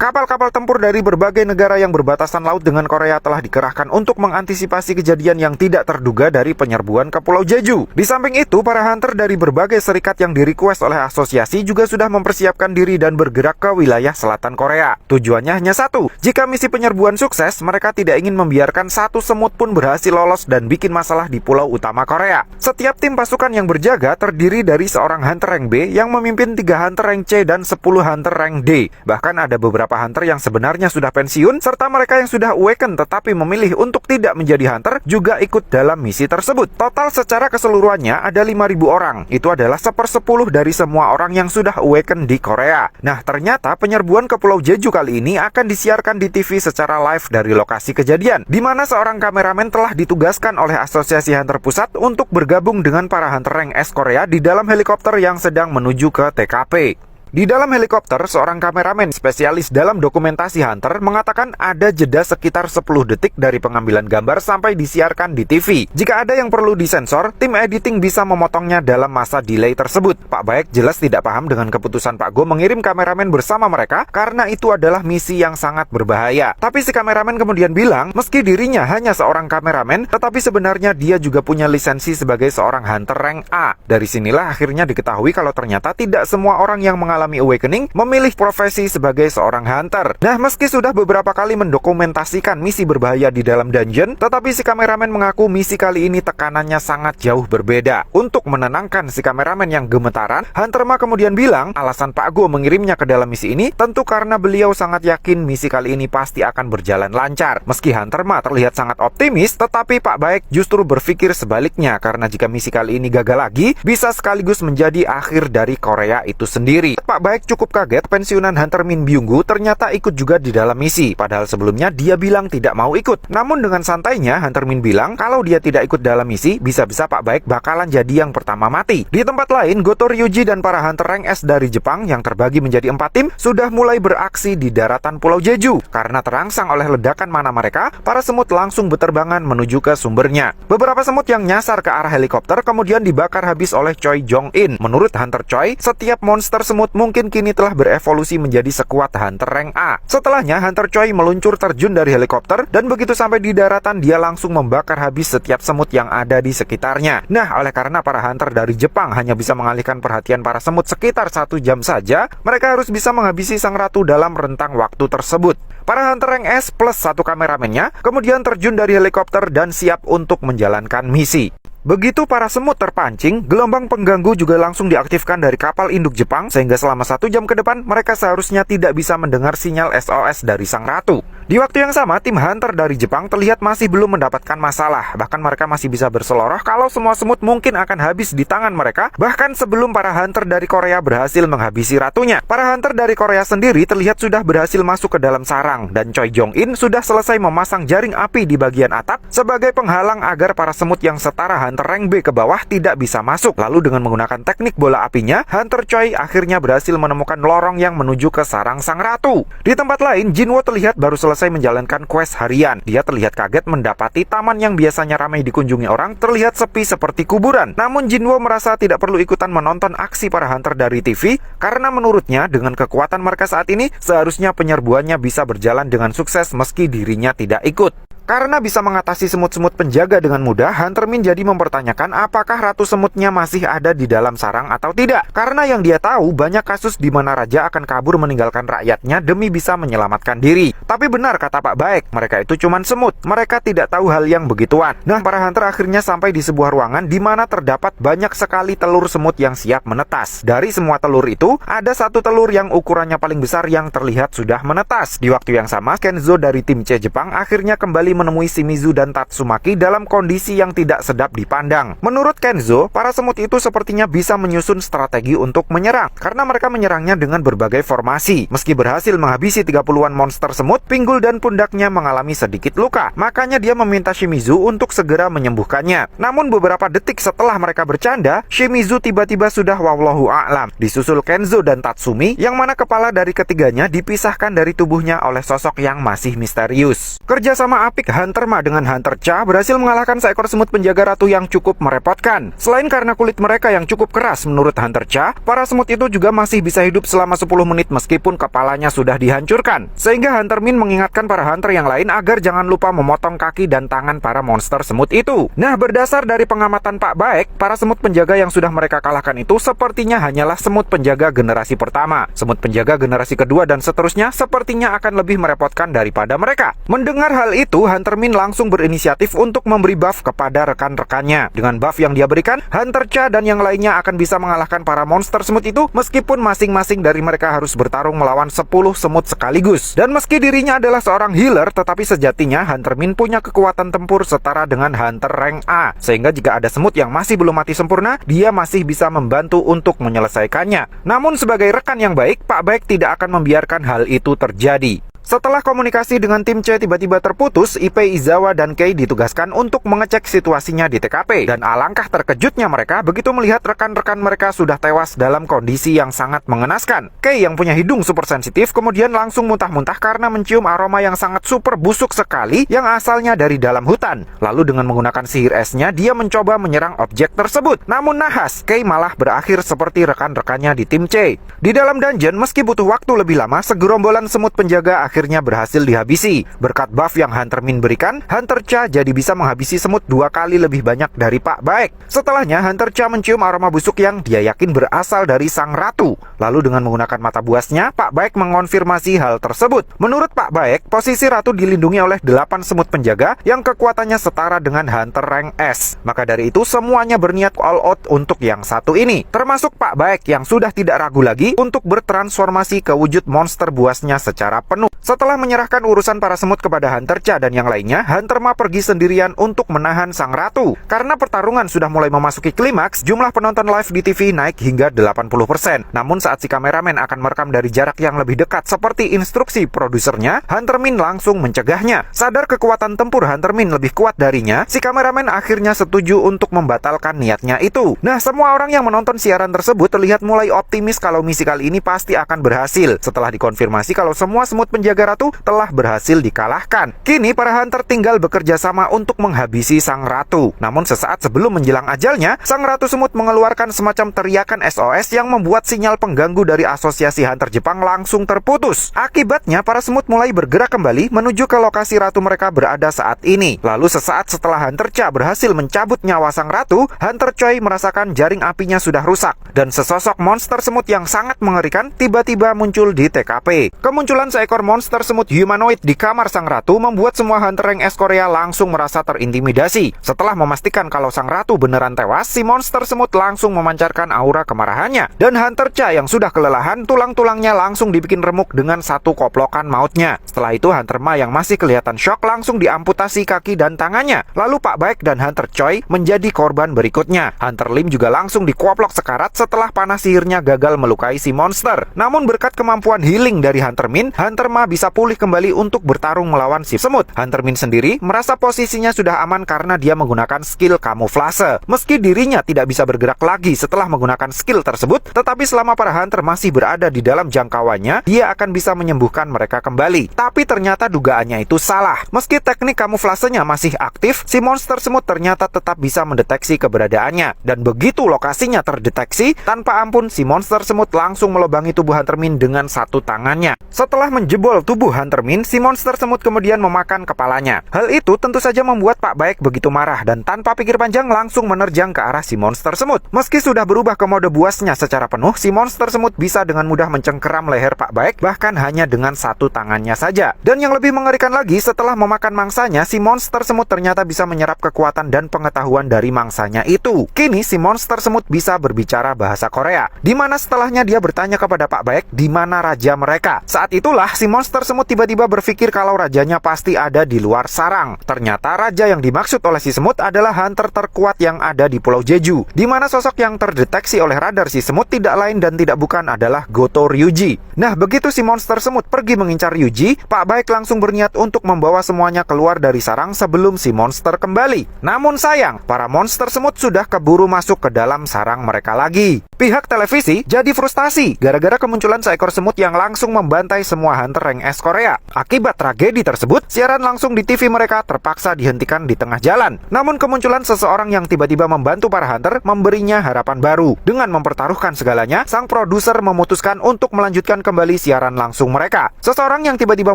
Kapal-kapal tempur dari berbagai negara yang berbatasan laut dengan Korea telah dikerahkan untuk mengantisipasi kejadian yang tidak terduga dari penyerbuan ke Pulau Jeju. Di samping itu, para hunter dari berbagai serikat yang direquest oleh asosiasi juga sudah mempersiapkan diri dan bergerak ke wilayah selatan Korea. Tujuannya hanya satu, jika misi penyerbuan sukses, mereka tidak ingin membiarkan satu semut pun berhasil lolos dan bikin masalah di pulau utama Korea. Setiap tim pasukan yang berjaga terdiri dari seorang hunter rank B yang memimpin 3 hunter rank C dan 10 hunter rank D. Bahkan ada beberapa hunter yang sebenarnya sudah pensiun, serta mereka yang sudah awaken tetapi memilih untuk tidak menjadi hunter juga ikut dalam misi tersebut. Total secara keseluruhannya ada 5.000 orang. Itu adalah 1/10 dari semua orang yang sudah awaken di Korea. Nah, ternyata penyerbuan ke Pulau Jeju kali ini akan disiarkan di TV secara live dari lokasi kejadian, di mana seorang kameramen telah ditugaskan oleh Asosiasi Hunter Pusat untuk bergabung dengan para hunter rank S Korea di dalam helikopter yang sedang menuju ke TKP. Di dalam helikopter, seorang kameramen spesialis dalam dokumentasi hunter mengatakan ada jeda sekitar 10 detik dari pengambilan gambar sampai disiarkan di TV. Jika ada yang perlu disensor, tim editing bisa memotongnya dalam masa delay tersebut. Pak Baek jelas tidak paham dengan keputusan Pak Go mengirim kameramen bersama mereka karena itu adalah misi yang sangat berbahaya. Tapi si kameramen kemudian bilang, meski dirinya hanya seorang kameramen, tetapi sebenarnya dia juga punya lisensi sebagai seorang hunter rank A. Dari sinilah akhirnya diketahui kalau ternyata tidak semua orang yang mengalami awakening memilih profesi sebagai seorang hunter. Nah, meski sudah beberapa kali mendokumentasikan misi berbahaya di dalam dungeon, tetapi si kameramen mengaku misi kali ini tekanannya sangat jauh berbeda. Untuk menenangkan si kameramen yang gemetaran, Hunter Ma kemudian bilang alasan Pak Go mengirimnya ke dalam misi ini tentu karena beliau sangat yakin misi kali ini pasti akan berjalan lancar. Meski Hunter Ma terlihat sangat optimis, tetapi Pak Baek justru berpikir sebaliknya karena jika misi kali ini gagal lagi, bisa sekaligus menjadi akhir dari Korea itu sendiri. Pak Baek cukup kaget pensiunan Hunter Min Byung-gu ternyata ikut juga di dalam misi, padahal sebelumnya dia bilang tidak mau ikut. Namun dengan santainya Hunter Min bilang kalau dia tidak ikut dalam misi, bisa-bisa Pak Baek bakalan jadi yang pertama mati. Di tempat lain, Goto Ryuji dan para Hunter Rank S dari Jepang yang terbagi menjadi 4 tim sudah mulai beraksi di daratan Pulau Jeju. Karena terangsang oleh ledakan mana mereka, para semut langsung beterbangan menuju ke sumbernya. Beberapa semut yang nyasar ke arah helikopter kemudian dibakar habis oleh Choi Jong-in. Menurut Hunter Choi, setiap monster semut mungkin kini telah berevolusi menjadi sekuat hunter rank A. Setelahnya, Hunter Choi meluncur terjun dari helikopter dan begitu sampai di daratan dia langsung membakar habis setiap semut yang ada di sekitarnya. Nah, oleh karena para hunter dari Jepang hanya bisa mengalihkan perhatian para semut sekitar 1 jam saja, mereka harus bisa menghabisi sang ratu dalam rentang waktu tersebut. Para hunter rank S plus 1 kameramennya kemudian terjun dari helikopter dan siap untuk menjalankan misi. Begitu para semut terpancing, gelombang pengganggu juga langsung diaktifkan dari kapal induk Jepang sehingga selama 1 jam ke depan mereka seharusnya tidak bisa mendengar sinyal SOS dari sang ratu. Di waktu yang sama, tim hunter dari Jepang terlihat masih belum mendapatkan masalah. Bahkan mereka masih bisa berseloroh kalau semua semut mungkin akan habis di tangan mereka, bahkan sebelum para hunter dari Korea berhasil menghabisi ratunya. Para hunter dari Korea sendiri terlihat sudah berhasil masuk ke dalam sarang, dan Choi Jong-in sudah selesai memasang jaring api di bagian atap sebagai penghalang agar para semut yang setara Hunter rank B ke bawah tidak bisa masuk. Lalu dengan menggunakan teknik bola apinya, Hunter Choi akhirnya berhasil menemukan lorong yang menuju ke sarang sang ratu. Di tempat lain, Jinwo terlihat baru selesai menjalankan quest harian. Dia terlihat kaget mendapati taman yang biasanya ramai dikunjungi orang terlihat sepi seperti kuburan. Namun Jinwo merasa tidak perlu ikutan menonton aksi para hunter dari TV karena menurutnya dengan kekuatan mereka saat ini seharusnya penyerbuannya bisa berjalan dengan sukses meski dirinya tidak ikut. Karena bisa mengatasi semut-semut penjaga dengan mudah, Hunter Min jadi mempertanyakan apakah ratu semutnya masih ada di dalam sarang atau tidak. Karena yang dia tahu banyak kasus di mana raja akan kabur meninggalkan rakyatnya demi bisa menyelamatkan diri. Tapi benar kata Pak Baek, mereka itu cuman semut. Mereka tidak tahu hal yang begituan. Nah, para hunter akhirnya sampai di sebuah ruangan di mana terdapat banyak sekali telur semut yang siap menetas. Dari semua telur itu, ada 1 telur yang ukurannya paling besar yang terlihat sudah menetas. Di waktu yang sama, Kenzo dari tim C Jepang akhirnya kembali menemui Shimizu dan Tatsumaki dalam kondisi yang tidak sedap dipandang. Menurut Kenzo, para semut itu sepertinya bisa menyusun strategi untuk menyerang, karena mereka menyerangnya dengan berbagai formasi. Meski berhasil menghabisi 30-an monster semut, pinggul dan pundaknya mengalami sedikit luka. Makanya dia meminta Shimizu untuk segera menyembuhkannya. Namun beberapa detik setelah mereka bercanda, Shimizu tiba-tiba sudah wallahu a'lam. Disusul Kenzo dan Tatsumi, yang mana kepala dari ketiganya dipisahkan dari tubuhnya oleh sosok yang masih misterius. Kerjasama apik Epic Hunter Ma dengan Hunter Cha berhasil mengalahkan seekor semut penjaga ratu yang cukup merepotkan. Selain karena kulit mereka yang cukup keras menurut Hunter Cha, para semut itu juga masih bisa hidup selama 10 menit meskipun kepalanya sudah dihancurkan. Sehingga Hunter Min mengingatkan para hunter yang lain agar jangan lupa memotong kaki dan tangan para monster semut itu. Nah, berdasar dari pengamatan Pak Baek, para semut penjaga yang sudah mereka kalahkan itu sepertinya hanyalah semut penjaga generasi pertama. Semut penjaga generasi kedua dan seterusnya sepertinya akan lebih merepotkan daripada mereka. Mendengar hal itu, Hunter Min langsung berinisiatif untuk memberi buff kepada rekan-rekannya. Dengan buff yang dia berikan, Hunter Cha dan yang lainnya akan bisa mengalahkan para monster semut itu meskipun masing-masing dari mereka harus bertarung melawan 10 semut sekaligus. Dan meski dirinya adalah seorang healer, tetapi sejatinya Hunter Min punya kekuatan tempur setara dengan Hunter rank A. Sehingga jika ada semut yang masih belum mati sempurna, dia masih bisa membantu untuk menyelesaikannya. Namun sebagai rekan yang baik, Pak Baek tidak akan membiarkan hal itu terjadi. Setelah komunikasi dengan tim C tiba-tiba terputus, Ippei, Izawa, dan Kei ditugaskan untuk mengecek situasinya di TKP. Dan alangkah terkejutnya mereka begitu melihat rekan-rekan mereka sudah tewas dalam kondisi yang sangat mengenaskan. Kei yang punya hidung super sensitif kemudian langsung muntah-muntah karena mencium aroma yang sangat super busuk sekali yang asalnya dari dalam hutan. Lalu dengan menggunakan sihir esnya, dia mencoba menyerang objek tersebut. Namun nahas, Kei malah berakhir seperti rekan-rekannya di tim C. Di dalam dungeon, meski butuh waktu lebih lama, segerombolan semut penjaga akhirnya berhasil dihabisi. Berkat buff yang Hunter Min berikan, Hunter Cha jadi bisa menghabisi semut 2 kali lebih banyak dari Pak Baek. Setelahnya, Hunter Cha mencium aroma busuk yang dia yakin berasal dari sang ratu. Lalu dengan menggunakan mata buasnya, Pak Baek mengonfirmasi hal tersebut. Menurut Pak Baek, posisi ratu dilindungi oleh 8 semut penjaga yang kekuatannya setara dengan Hunter rank S. Maka dari itu, semuanya berniat all out untuk yang satu ini. Termasuk Pak Baek yang sudah tidak ragu lagi untuk bertransformasi ke wujud monster buasnya secara penuh. Setelah menyerahkan urusan para semut kepada Hunter Cha dan yang lainnya, Hunter Ma pergi sendirian untuk menahan sang ratu. Karena pertarungan sudah mulai memasuki klimaks, jumlah penonton live di TV naik hingga 80%. Namun saat si kameramen akan merekam dari jarak yang lebih dekat seperti instruksi produsernya, Hunter Min langsung mencegahnya. Sadar kekuatan tempur Hunter Min lebih kuat darinya, si kameramen akhirnya setuju untuk membatalkan niatnya itu. Nah, semua orang yang menonton siaran tersebut terlihat mulai optimis kalau misi kali ini pasti akan berhasil. Setelah dikonfirmasi kalau semua semut penjaga ratu telah berhasil dikalahkan. Kini para hunter tinggal bekerja sama untuk menghabisi sang ratu. Namun sesaat sebelum menjelang ajalnya, sang ratu semut mengeluarkan semacam teriakan SOS yang membuat sinyal pengganggu dari Asosiasi Hunter Jepang langsung terputus. Akibatnya para semut mulai bergerak kembali menuju ke lokasi ratu mereka berada saat ini. Lalu sesaat setelah Hunter Cha berhasil mencabut nyawa sang ratu, Hunter Choi merasakan jaring apinya sudah rusak dan sesosok monster semut yang sangat mengerikan tiba-tiba muncul di TKP. Kemunculan seekor monster semut humanoid di kamar sang ratu membuat semua hunter rank S Korea langsung merasa terintimidasi. Setelah memastikan kalau sang ratu beneran tewas, si monster semut langsung memancarkan aura kemarahannya. Dan Hunter Cha yang sudah kelelahan, tulang-tulangnya langsung dibikin remuk dengan satu koplokan mautnya. Setelah itu Hunter Ma yang masih kelihatan shock langsung diamputasi kaki dan tangannya. Lalu Pak Baek dan Hunter Choi menjadi korban berikutnya. Hunter Lim juga langsung dikoplok sekarat setelah panah sihirnya gagal melukai si monster. Namun berkat kemampuan healing dari Hunter Min, Hunter Ma bisa pulih kembali untuk bertarung melawan si semut. Hunter Min sendiri merasa posisinya sudah aman karena dia menggunakan skill kamuflase. Meski dirinya tidak bisa bergerak lagi setelah menggunakan skill tersebut, tetapi selama para hunter masih berada di dalam jangkauannya, dia akan bisa menyembuhkan mereka kembali. Tapi ternyata dugaannya itu salah. Meski teknik kamuflasenya masih aktif, si monster semut ternyata tetap bisa mendeteksi keberadaannya. Dan begitu lokasinya terdeteksi, tanpa ampun si monster semut langsung melubangi tubuh Hunter Min dengan satu tangannya. Setelah menjebol tubuh Hunter Min, si monster semut kemudian memakan kepalanya. Hal itu tentu saja membuat Pak Baek begitu marah dan tanpa pikir panjang langsung menerjang ke arah si monster semut. Meski sudah berubah ke mode buasnya secara penuh, si monster semut bisa dengan mudah mencengkeram leher Pak Baek bahkan hanya dengan satu tangannya saja. Dan yang lebih mengerikan lagi, setelah memakan mangsanya, si monster semut ternyata bisa menyerap kekuatan dan pengetahuan dari mangsanya itu. Kini si monster semut bisa berbicara bahasa Korea, di mana setelahnya dia bertanya kepada Pak Baek di mana raja mereka. Saat itulah si monster semut tiba-tiba berpikir kalau rajanya pasti ada di luar sarang. Ternyata raja yang dimaksud oleh si semut adalah hunter terkuat yang ada di Pulau Jeju, di mana sosok yang terdeteksi oleh radar si semut tidak lain dan tidak bukan adalah Goto Ryuji. Nah, begitu si monster semut pergi mengincar Ryuji, Pak Baek langsung berniat untuk membawa semuanya keluar dari sarang sebelum si monster kembali. Namun sayang, para monster semut sudah keburu masuk ke dalam sarang mereka lagi. Pihak televisi jadi frustasi gara-gara kemunculan seekor semut yang langsung membantai semua hunter rank rank S Korea. Akibat tragedi tersebut, siaran langsung di TV mereka terpaksa dihentikan di tengah jalan. Namun kemunculan seseorang yang tiba-tiba membantu para hunter memberinya harapan baru. Dengan mempertaruhkan segalanya, sang produser memutuskan untuk melanjutkan kembali siaran langsung mereka. Seseorang yang tiba-tiba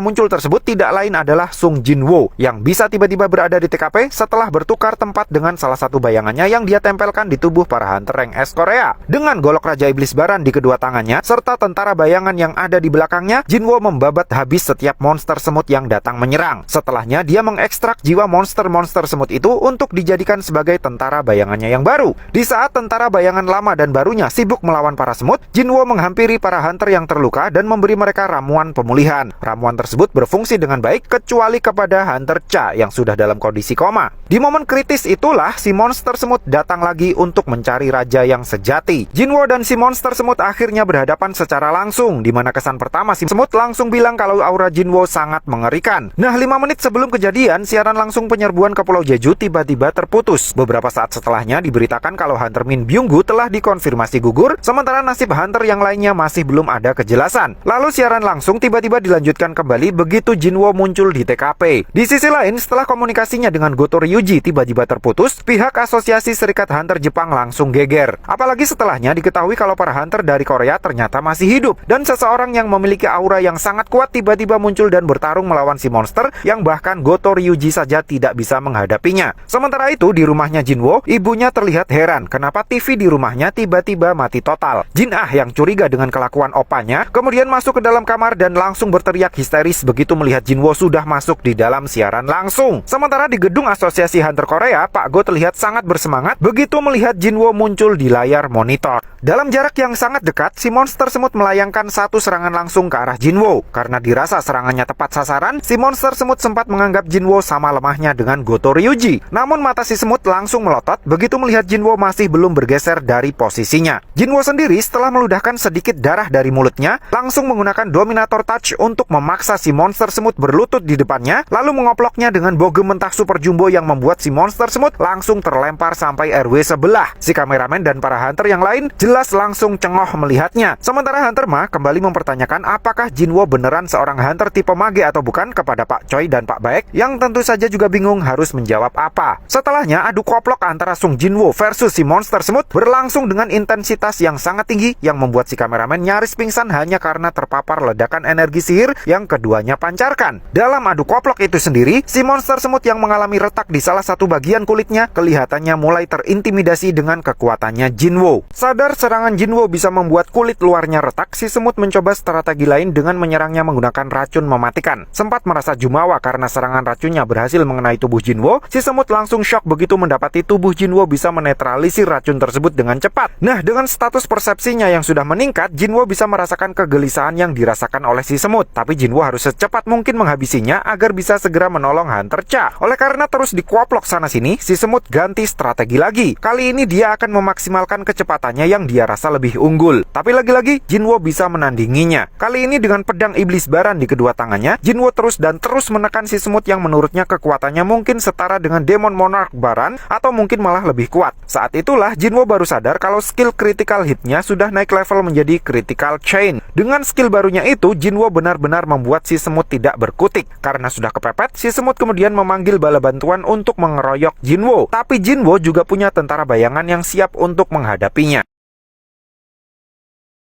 muncul tersebut tidak lain adalah Sung Jin-woo, yang bisa tiba-tiba berada di TKP setelah bertukar tempat dengan salah satu bayangannya yang dia tempelkan di tubuh para hunter rank S Korea. Dengan golok Raja Iblis Baran di kedua tangannya, serta tentara bayangan yang ada di belakangnya, Jin-woo membabat habis setiap monster semut yang datang menyerang. Setelahnya, dia mengekstrak jiwa monster-monster semut itu untuk dijadikan sebagai tentara bayangannya yang baru. Di saat tentara bayangan lama dan barunya sibuk melawan para semut, Jin-woo menghampiri para hunter yang terluka dan memberi mereka ramuan pemulihan. Ramuan tersebut berfungsi dengan baik kecuali kepada hunter Cha yang sudah dalam kondisi koma. Di momen kritis itulah si monster semut datang lagi untuk mencari raja yang sejati. Jin-woo dan si monster semut akhirnya berhadapan secara langsung, di mana kesan pertama si semut langsung bilang kalau aura Jin-woo sangat mengerikan. Nah, 5 menit sebelum kejadian, siaran langsung penyerbuan ke Pulau Jeju tiba-tiba terputus. Beberapa saat setelahnya diberitakan kalau Hunter Min Byung-gu telah dikonfirmasi gugur, sementara nasib hunter yang lainnya masih belum ada kejelasan. Lalu siaran langsung tiba-tiba dilanjutkan kembali begitu Jin-woo muncul di TKP. Di sisi lain, setelah komunikasinya dengan Goto Ryuji tiba-tiba terputus, pihak Asosiasi Serikat Hunter Jepang langsung geger. Apalagi setelahnya diketahui kalau para hunter dari Korea ternyata masih hidup, dan seseorang yang memiliki aura yang sangat kuat tiba-tiba muncul dan bertarung melawan si monster yang bahkan Goto Ryuji saja tidak bisa menghadapinya. Sementara itu di rumahnya Jin-woo, ibunya terlihat heran kenapa TV di rumahnya tiba-tiba mati total. Jin-ah yang curiga dengan kelakuan opanya kemudian masuk ke dalam kamar dan langsung berteriak histeris begitu melihat Jin-woo sudah masuk di dalam siaran langsung. Sementara di gedung Asosiasi Hunter Korea, Pak Go terlihat sangat bersemangat begitu melihat Jin-woo muncul di layar monitor. Dalam jarak yang sangat dekat, si monster semut melayangkan satu serangan langsung ke arah Jin-woo. Karena dirasa serangannya tepat sasaran, si monster semut sempat menganggap Jin-woo sama lemahnya dengan Goto Ryuji. Namun mata si semut langsung melotot begitu melihat Jin-woo masih belum bergeser dari posisinya. Jin-woo sendiri setelah meludahkan sedikit darah dari mulutnya, langsung menggunakan Dominator Touch untuk memaksa si monster semut berlutut di depannya, lalu mengoploknya dengan bogem mentah super jumbo yang membuat si monster semut langsung terlempar sampai RW sebelah. Si kameramen dan para hunter yang lain jelas langsung cengok melihatnya. Sementara Hunter Ma kembali mempertanyakan apakah Jin-woo beneran seorang hunter tipe mage atau bukan kepada Pak Choi dan Pak Baek, yang tentu saja juga bingung harus menjawab apa. Setelahnya adu koplok antara Sung Jin-woo versus si monster semut berlangsung dengan intensitas yang sangat tinggi yang membuat si kameramen nyaris pingsan hanya karena terpapar ledakan energi sihir yang keduanya pancarkan. Dalam adu koplok itu sendiri, si monster semut yang mengalami retak di salah satu bagian kulitnya kelihatannya mulai terintimidasi dengan kekuatannya Jin-woo. Sadar serangan Jin-woo bisa membuat kulit luarnya retak, si semut mencoba strategi lain dengan menyerangnya menggunakan racun mematikan. Sempat merasa jumawa karena serangan racunnya berhasil mengenai tubuh Jin-woo, si semut langsung shock begitu mendapati tubuh Jin-woo bisa menetralisir racun tersebut dengan cepat. Nah, dengan status persepsinya yang sudah meningkat, Jin-woo bisa merasakan kegelisahan yang dirasakan oleh si semut. Tapi Jin-woo harus secepat mungkin menghabisinya agar bisa segera menolong Hunter Cha. Oleh karena terus dikuaplok sana-sini, si semut ganti strategi lagi. Kali ini dia akan memaksimalkan kecepatannya yang dia rasa lebih unggul. Tapi lagi-lagi Jin-woo bisa menandinginya. Kali ini dengan pedang iblis baran di kedua tangannya, Jin-woo terus menekan si semut yang menurutnya kekuatannya mungkin setara dengan Demon Monarch Baran atau mungkin malah lebih kuat. Saat itulah Jin-woo baru sadar kalau skill critical hitnya sudah naik level menjadi critical chain. Dengan skill barunya itu, Jin-woo benar-benar membuat si semut tidak berkutik. Karena sudah kepepet, si semut kemudian memanggil bala bantuan untuk mengeroyok Jin-woo. Tapi Jin-woo juga punya tentara bayangan yang siap untuk menghadapinya.